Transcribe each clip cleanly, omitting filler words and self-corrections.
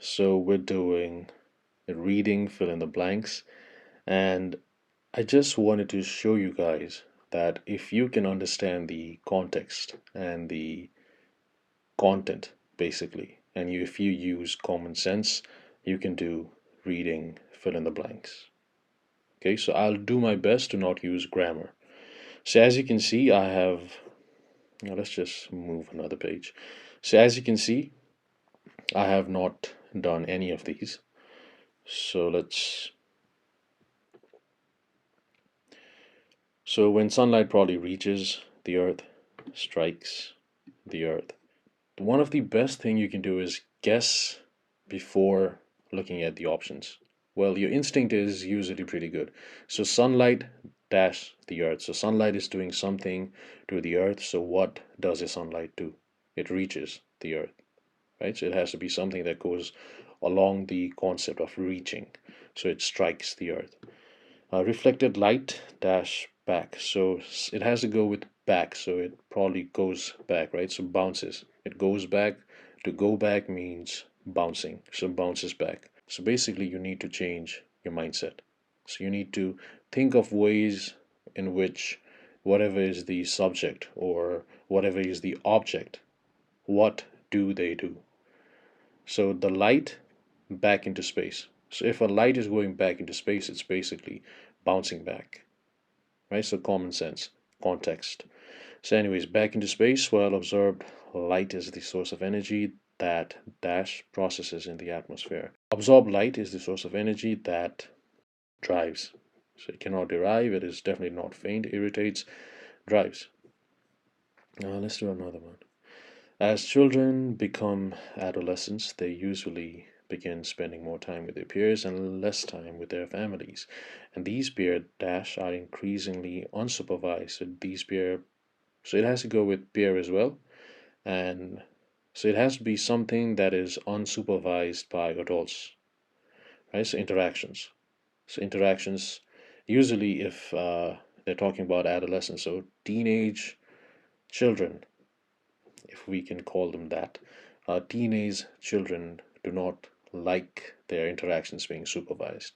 So we're doing a reading fill in the blanks, and I just wanted to show you guys that if you can understand the context and the content basically, and if you use common sense, you can do reading fill in the blanks. Okay, so I'll do my best to not use grammar. So as you can see, I have, now let's just move another page. So as you can see, I have not done any of these. So so when sunlight probably reaches the earth, strikes the earth, one of the best thing you can do is guess before looking at the options. Well, your instinct is usually pretty good. So sunlight dash the earth. So sunlight is doing something to the earth. So what does the sunlight do? It reaches the earth, right? So it has to be something that goes along the concept of reaching. So it strikes the earth. Reflected light dash back. So it has to go with back. So it probably goes back, right? So bounces. It goes back. To go back means bouncing. So bounces back. So basically, you need to change your mindset. So you need to think of ways in which whatever is the subject or whatever is the object, what do they do? So the light back into space. So if a light is going back into space, it's basically bouncing back, right? So common sense, context. So anyways, back into space, well observed, light is the source of energy that dash processes in the atmosphere. Absorbed light is the source of energy that drives. So it cannot derive, it is definitely not faint, irritates, drives. Let's do another one. As children become adolescents, they usually begin spending more time with their peers and less time with their families. And these peer dash are increasingly unsupervised. So it has to go with peer as well. And so it has to be something that is unsupervised by adults, right? So interactions. So interactions, usually if they're talking about adolescence, so teenage children, if we can call them that. Teenage children do not like their interactions being supervised.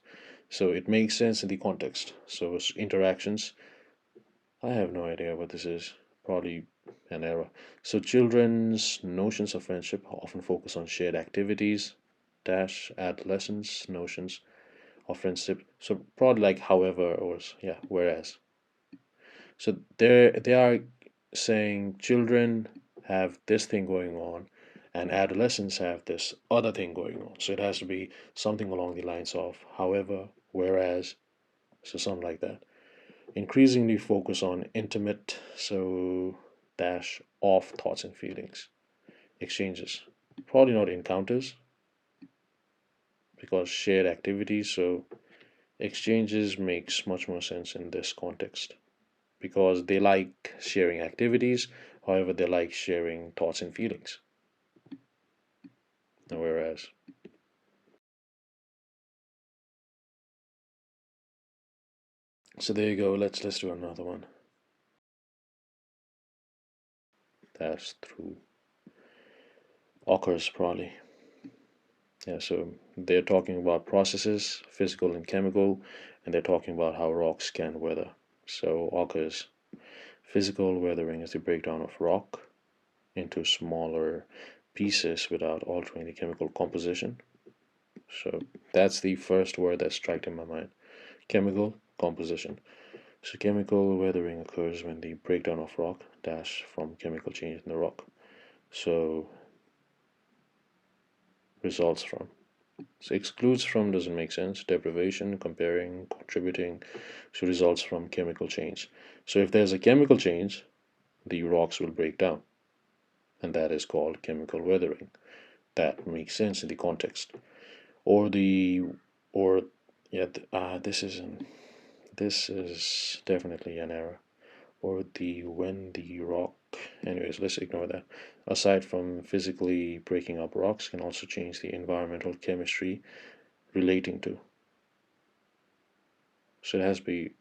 So it makes sense in the context. So interactions, I have no idea what this is. Probably an error. So children's notions of friendship often focus on shared activities, dash adolescents' notions of friendship. So probably like however or yeah, whereas. So they are saying children have this thing going on and adolescents have this other thing going on. So it has to be something along the lines of however, whereas, so something like that. Increasingly focus on intimate, so dash off thoughts and feelings. Exchanges. Probably not encounters because shared activities, so exchanges makes much more sense in this context, because they like sharing activities, however, they like sharing thoughts and feelings. Whereas, so there you go. Let's do another one. That's through occurs probably. Yeah, so they're talking about processes, physical and chemical, and they're talking about how rocks can weather. So occurs. Physical weathering is the breakdown of rock into smaller pieces without altering the chemical composition. So that's the first word that struck in my mind. Chemical composition. So chemical weathering occurs when the breakdown of rock dash from chemical change in the rock. So results from. So excludes from doesn't make sense. Deprivation, comparing, contributing. So results from chemical change. So if there's a chemical change, the rocks will break down, and that is called chemical weathering. That makes sense in the context. Or the or yeah, this is definitely an error. Or the when the rock. Anyways, let's ignore that. Aside from physically breaking up rocks, can also change the environmental chemistry relating to. So it has to be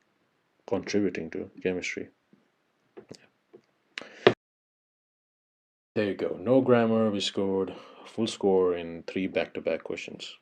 contributing to chemistry. There you go. No grammar. We scored full score in 3 back-to-back questions.